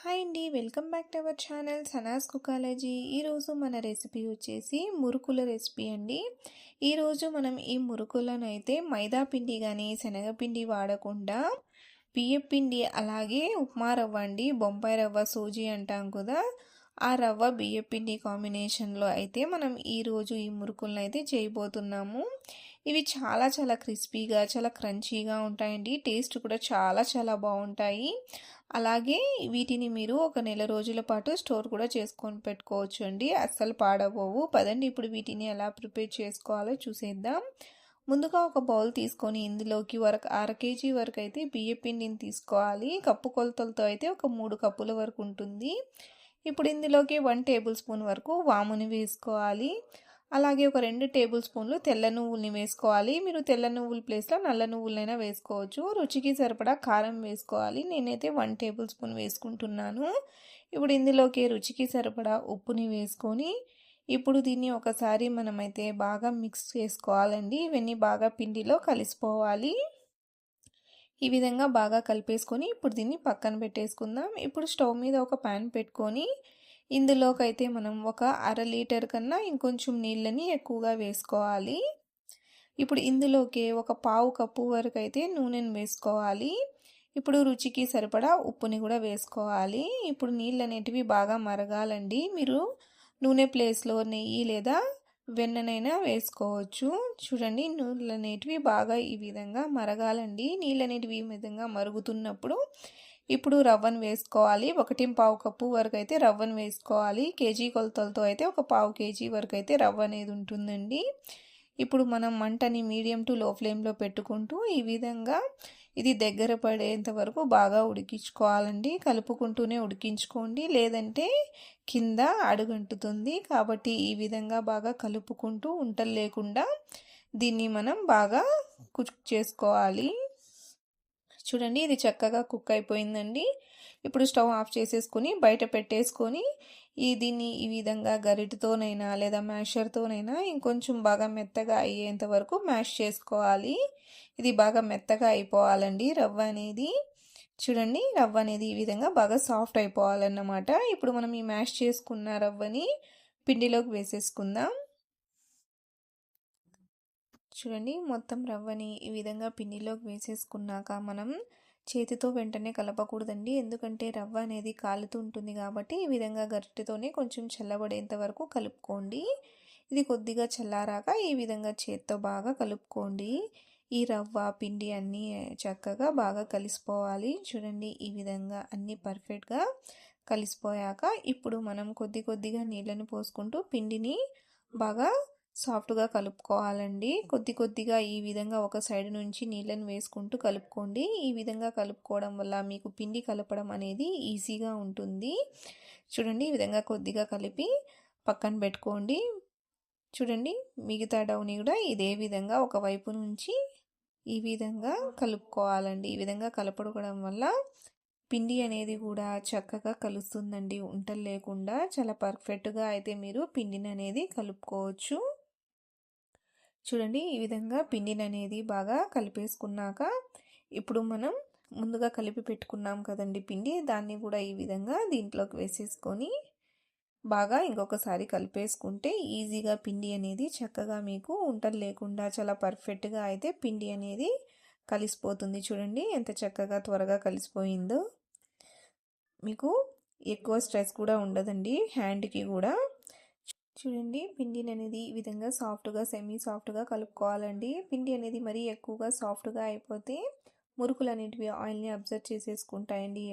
Hi అండి, welcome back to our channel Sanas కుకాలజీ. ఈరోజు మన రెసిపీ వచ్చేసి మురుకుల రెసిపీ అండి. ఈరోజు మనం ఈ మురుకులను అయితే మైదా పిండి కానీ శనగపిండి వాడకుండా బియ్యం పిండి అలాగే ఉప్మా రవ్వ అండి, బొంబాయి రవ్వ సూజీ అంటాం కదా, ఆ రవ్వ బియ్యం పిండి కాంబినేషన్లో అయితే మనం ఈరోజు ఈ మురుకులను అయితే చేయబోతున్నాము. ఇవి చాలా చాలా క్రిస్పీగా చాలా క్రంచీగా ఉంటాయండి. టేస్ట్ కూడా చాలా చాలా బాగుంటాయి. అలాగే వీటిని మీరు ఒక నెల రోజుల పాటు స్టోర్ కూడా చేసుకొని పెట్టుకోవచ్చు అండి, అస్సలు పాడవవు. పదండి ఇప్పుడు వీటిని ఎలా ప్రిపేర్ చేసుకోవాలో చూసేద్దాం. ముందుగా ఒక బౌల్ తీసుకొని ఇందులోకి అర కేజీ వరకు అయితే బియ్యం పిండిని తీసుకోవాలి. కప్పు కొలతలతో అయితే ఒక 3 కప్పుల వరకు ఉంటుంది. ఇప్పుడు ఇందులోకి 1 టేబుల్ స్పూన్ వరకు వాముని వేసుకోవాలి. అలాగే ఒక 2 టేబుల్ స్పూన్లు తెల్ల నువ్వుల్ని వేసుకోవాలి. మీరు తెల్ల నువ్వుల ప్లేస్లో నల్ల నువ్వులైనా వేసుకోవచ్చు. రుచికి సరిపడా కారం వేసుకోవాలి. నేనైతే 1 టేబుల్ స్పూన్ వేసుకుంటున్నాను. ఇప్పుడు ఇందులోకి రుచికి సరిపడా ఉప్పుని వేసుకొని ఇప్పుడు దీన్ని ఒకసారి మనమైతే బాగా మిక్స్ చేసుకోవాలండి. ఇవన్నీ బాగా పిండిలో కలిసిపోవాలి. ఈ విధంగా బాగా కలిపేసుకొని ఇప్పుడు దీన్ని పక్కన పెట్టేసుకుందాం. ఇప్పుడు స్టవ్ మీద ఒక ప్యాన్ పెట్టుకొని ఇందులోకైతే మనం ఒక అర లీటర్ కన్నా ఇంకొంచెం నీళ్ళని ఎక్కువగా వేసుకోవాలి. ఇప్పుడు ఇందులోకి ఒక పావు కప్పు వరకు అయితే నూనెను వేసుకోవాలి. ఇప్పుడు రుచికి సరిపడా ఉప్పుని కూడా వేసుకోవాలి. ఇప్పుడు నీళ్ళు అనేటివి బాగా మరగాలండి. మీరు నూనె ప్లేస్లో నెయ్యి లేదా వెన్ననైనా వేసుకోవచ్చు. చూడండి, నీళ్ళు అనేటివి బాగా ఈ విధంగా మరగాలండి. నీళ్ళు అనేటివి ఈ విధంగా మరుగుతున్నప్పుడు ఇప్పుడు రవ్వను వేసుకోవాలి. 1.5 కప్పు వరకు అయితే రవ్వను వేసుకోవాలి. కేజీ కొలతలతో అయితే ఒక పావు కేజీ వరకు అయితే రవ్వ అనేది ఉంటుందండి. ఇప్పుడు మనం మంటని మీడియం టు లో ఫ్లేమ్లో పెట్టుకుంటూ ఈ విధంగా ఇది దగ్గర పడేంత వరకు బాగా ఉడికించుకోవాలండి. కలుపుకుంటూనే ఉడికించుకోండి, లేదంటే కింద అడుగంటుతుంది. కాబట్టి ఈ విధంగా బాగా కలుపుకుంటూ ఉంటలు లేకుండా దీన్ని మనం బాగా కుక్ చేసుకోవాలి. చూడండి, ఇది చక్కగా కుక్ అయిపోయిందండి. ఇప్పుడు స్టవ్ ఆఫ్ చేసేసుకొని బయట పెట్టేసుకొని దీన్ని ఈ విధంగా గరిటతోనైనా లేదా మ్యాషర్తోనైనా ఇంకొంచెం బాగా మెత్తగా అయ్యేంత వరకు మ్యాష్ చేసుకోవాలి. ఇది బాగా మెత్తగా అయిపోవాలండి రవ్వ అనేది. చూడండి, రవ్వ అనేది ఈ విధంగా బాగా సాఫ్ట్ అయిపోవాలన్నమాట. ఇప్పుడు మనం ఈ మ్యాష్ చేసుకున్న రవ్వని పిండిలోకి వేసేసుకుందాం. చూడండి, మొత్తం రవ్వని ఈ విధంగా పిండిలోకి వేసేసుకున్నాక మనం చేతితో వెంటనే కలపకూడదండి, ఎందుకంటే రవ్వ అనేది కాలుతూ ఉంటుంది. కాబట్టి ఈ విధంగా గరిటెతోనే కొంచెం చల్లబడేంత వరకు కలుపుకోండి. ఇది కొద్దిగా చల్లారాక ఈ విధంగా చేత్తో బాగా కలుపుకోండి. ఈ రవ్వ పిండి అన్నీ చక్కగా బాగా కలిసిపోవాలి. చూడండి, ఈ విధంగా అన్నీ పర్ఫెక్ట్గా కలిసిపోయాక ఇప్పుడు మనం కొద్దిగా నీళ్ళని పోసుకుంటూ పిండిని బాగా సాఫ్ట్గా కలుపుకోవాలండి. కొద్దిగా ఈ విధంగా ఒక సైడ్ నుంచి నీళ్ళని వేసుకుంటూ కలుపుకోండి. ఈ విధంగా కలుపుకోవడం వల్ల మీకు పిండి కలపడం అనేది ఈజీగా ఉంటుంది. చూడండి, ఈ విధంగా కొద్దిగా కలిపి పక్కన పెట్టుకోండి. చూడండి, మిగతా డౌని కూడా ఇదే విధంగా ఒకవైపు నుంచి ఈ విధంగా కలుపుకోవాలండి. ఈ విధంగా కలపడం వల్ల పిండి అనేది కూడా చక్కగా కలుస్తుందండి. ఉంటలు లేకుండా చాలా పర్ఫెక్ట్గా అయితే మీరు పిండిని అనేది కలుపుకోవచ్చు. చూడండి, ఈ విధంగా పిండిని అనేది బాగా కలిపేసుకున్నాక ఇప్పుడు మనం ముందుగా కలిపి పెట్టుకున్నాం కదండి పిండి, దాన్ని కూడా ఈ విధంగా దీంట్లోకి వేసేసుకొని బాగా ఇంకొకసారి కలిపేసుకుంటే ఈజీగా పిండి అనేది చక్కగా మీకు ఉంటలు లేకుండా చాలా పర్ఫెక్ట్గా అయితే పిండి అనేది కలిసిపోతుంది. చూడండి, ఎంత చక్కగా త్వరగా కలిసిపోయిందో. మీకు ఎక్కువ స్ట్రెస్ కూడా ఉండదండి హ్యాండ్కి కూడా. చూడండి, పిండిని అనేది ఈ విధంగా సాఫ్ట్గా సెమీ సాఫ్ట్గా కలుపుకోవాలండి. పిండి అనేది మరీ ఎక్కువగా సాఫ్ట్గా అయిపోతే మురుకులు అనేటివి ఆయిల్ని అబ్జర్వ్ చేసేసుకుంటాయండి.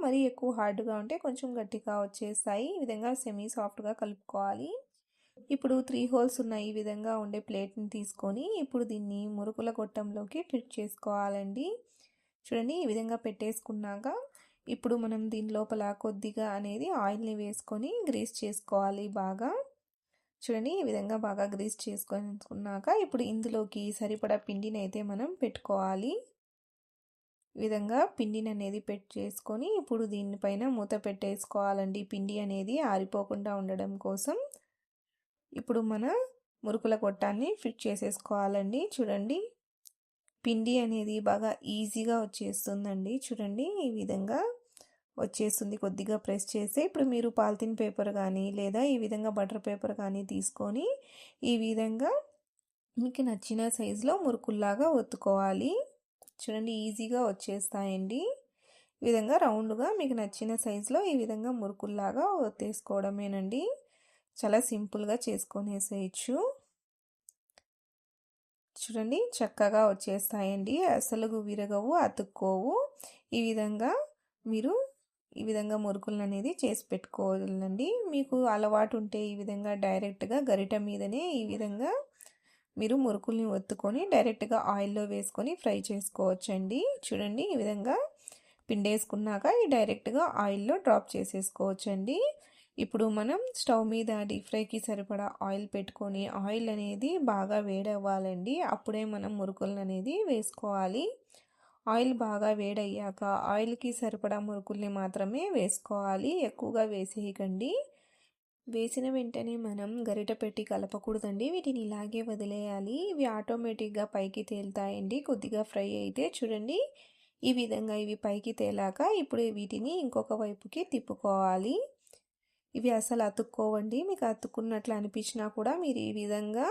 మరీ ఎక్కువ హార్డ్గా ఉంటే కొంచెం గట్టిగా వచ్చేస్తాయి. ఈ విధంగా సెమీ సాఫ్ట్గా కలుపుకోవాలి. ఇప్పుడు 3 హోల్స్ ఉన్న ఈ విధంగా ఉండే ప్లేట్ని తీసుకొని ఇప్పుడు దీన్ని మురుకుల గొట్టంలోకి ఫిట్ చేసుకోవాలండి. చూడండి, ఈ విధంగా పెట్టేసుకున్నాక ఇప్పుడు మనం దీని లోపల కొద్దిగా అనేది ఆయిల్ని వేసుకొని గ్రీస్ చేసుకోవాలి బాగా. చూడండి, ఈ విధంగా బాగా గ్రీస్ చేసుకున్నాక ఇప్పుడు ఇందులోకి సరిపడా పిండిని అయితే మనం పెట్టుకోవాలి. ఈ విధంగా పిండిని అనేది చేసుకొని ఇప్పుడు దీనిపైన మూత పెట్టేసుకోవాలండి, పిండి అనేది ఆరిపోకుండా ఉండడం కోసం. ఇప్పుడు మన మురుకుల గొట్టాన్ని ఫిట్ చేసేసుకోవాలండి. చూడండి, పిండి అనేది బాగా ఈజీగా వచ్చేస్తుందండి. చూడండి, ఈ విధంగా వచ్చేస్తుంది కొద్దిగా ప్రెస్ చేసి. ఇప్పుడు మీరు పాలిథిన్ పేపర్ కానీ లేదా ఈ విధంగా బటర్ పేపర్ కానీ తీసుకొని ఈ విధంగా మీకు నచ్చిన సైజులో మురుకుల్లాగా ఒత్తుకోవాలి. చూడండి ఈజీగా వచ్చేస్తాయండి. ఈ విధంగా రౌండ్గా మీకు నచ్చిన సైజులో ఈ విధంగా మురుకుల్లాగా ఒత్తేసుకోవడమేనండి. చాలా సింపుల్గా చేసుకొనేసేయచ్చు. చూడండి చక్కగా వచ్చేస్తాయండి. అసలు విరగవు, అతుక్కోవు. ఈ విధంగా మీరు ఈ విధంగా మురుకులను అనేది చేసి పెట్టుకోవాలండి. మీకు అలవాటు ఉంటే ఈ విధంగా డైరెక్ట్గా గరిట మీదనే ఈ విధంగా మీరు మురుకుల్ని ఒత్తుకొని డైరెక్ట్గా ఆయిల్లో వేసుకొని ఫ్రై చేసుకోవచ్చండి. చూడండి ఈ విధంగా పిండేసుకున్నాక ఈ డైరెక్ట్గా ఆయిల్లో డ్రాప్ చేసేసుకోవచ్చండి. ఇప్పుడు మనం స్టవ్ మీద డీప్ ఫ్రైకి సరిపడా ఆయిల్ పెట్టుకొని ఆయిల్ అనేది బాగా వేడవ్వాలండి. అప్పుడే మనం మురుకులను అనేది వేసుకోవాలి. ఆయిల్ బాగా వేడయ్యాక ఆయిల్కి సరిపడా మురుకుల్ని మాత్రమే వేసుకోవాలి, ఎక్కువగా వేసేయకండి. వేసిన వెంటనే మనం గరిట పెట్టి కలపకూడదండి. వీటిని ఇలాగే వదిలేయాలి. ఇవి ఆటోమేటిక్గా పైకి తేలుతాయండి కొద్దిగా ఫ్రై అయితే. చూడండి ఈ విధంగా ఇవి పైకి తేలాక ఇప్పుడు వీటిని ఇంకొక వైపుకి తిప్పుకోవాలి. ఇవి అసలు అతుక్కోవండి. మీకు అతుక్కున్నట్లు అనిపించినా కూడా మీరు ఈ విధంగా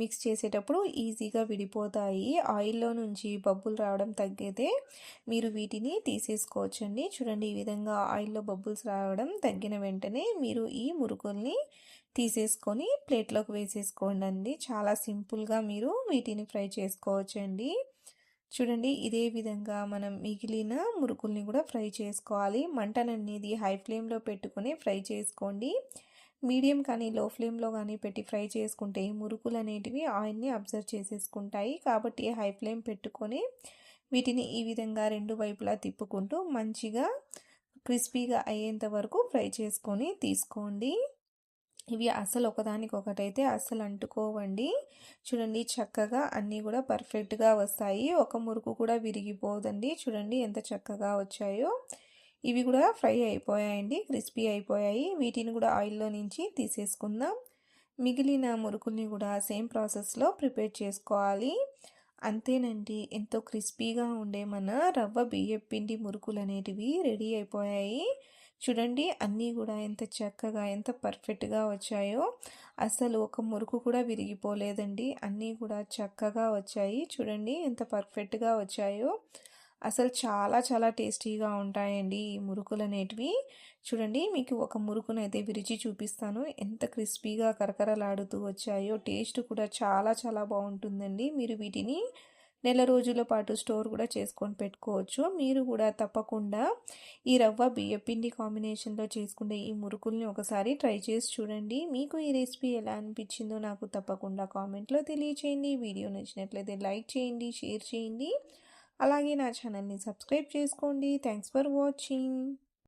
మిక్స్ చేసేటప్పుడు ఈజీగా విడిపోతాయి. ఆయిల్లో నుంచి బబ్బులు రావడం తగ్గితే మీరు వీటిని తీసేసుకోవచ్చండి. చూడండి ఈ విధంగా ఆయిల్లో బబ్బుల్స్ రావడం తగ్గిన వెంటనే మీరు ఈ మురుకుల్ని తీసేసుకొని ప్లేట్లోకి వేసేసుకోండి. చాలా సింపుల్గా మీరు వీటిని ఫ్రై చేసుకోవచ్చండి. చూడండి ఇదే విధంగా మనం మిగిలిన మురుకుల్ని కూడా ఫ్రై చేసుకోవాలి. మంటననేది హై ఫ్లేమ్లో పెట్టుకొని ఫ్రై చేసుకోండి. మీడియం కానీ లో ఫ్లేమ్లో కానీ పెట్టి ఫ్రై చేసుకుంటే మురుకులు అనేటివి ఆయిల్ని అబ్జర్వ్ చేసేసుకుంటాయి. కాబట్టి హై ఫ్లేమ్ పెట్టుకొని వీటిని ఈ విధంగా రెండు వైపులా తిప్పుకుంటూ మంచిగా క్రిస్పీగా అయ్యేంత వరకు ఫ్రై చేసుకొని తీసుకోండి. ఇవి అసలు ఒకదానికొకటైతే అస్సలు అంటుకోవండి. చూడండి చక్కగా అన్నీ కూడా పర్ఫెక్ట్గా వస్తాయి. ఒక మురుకు కూడా విరిగిపోదండి. చూడండి ఎంత చక్కగా వచ్చాయో. ఇవి కూడా ఫ్రై అయిపోయాయండి, క్రిస్పీ అయిపోయాయి. వీటిని కూడా ఆయిల్లో నుంచి తీసేసుకుందాం. మిగిలిన మురుకుల్ని కూడా సేమ్ ప్రాసెస్లో ప్రిపేర్ చేసుకోవాలి. అంతేనండి, ఎంతో క్రిస్పీగా ఉండే మన రవ్వ బియ్యం పిండి మురుకులు అనేటివి రెడీ అయిపోయాయి. చూడండి అన్నీ కూడా ఎంత చక్కగా ఎంత పర్ఫెక్ట్గా వచ్చాయో. అసలు ఒక మురుకు కూడా విరిగిపోలేదండి. అన్నీ కూడా చక్కగా వచ్చాయి. చూడండి ఎంత పర్ఫెక్ట్గా వచ్చాయో. అసలు చాలా చాలా టేస్టీగా ఉంటాయండి ఈ మురుకులు అనేటివి. చూడండి మీకు ఒక మురుకునైతే విరిచి చూపిస్తాను. ఎంత క్రిస్పీగా కరకరలాడుతూ వచ్చాయో. టేస్ట్ కూడా చాలా చాలా బాగుంటుందండి. మీరు వీటిని నెల రోజుల పాటు స్టోర్ కూడా చేసుకొని పెట్టుకోవచ్చు. మీరు కూడా తప్పకుండా ఈ రవ్వ బియ్యపిండి కాంబినేషన్లో చేసుకునే ఈ మురుకుల్ని ఒకసారి ట్రై చేసి చూడండి. మీకు ఈ రెసిపీ ఎలా అనిపించిందో నాకు తప్పకుండా కామెంట్లో తెలియచేయండి. వీడియో నచ్చినట్లయితే లైక్ చేయండి, షేర్ చేయండి. అలాగే నా ఛానల్ని సబ్స్క్రైబ్ చేసుకోండి. Thanks for watching.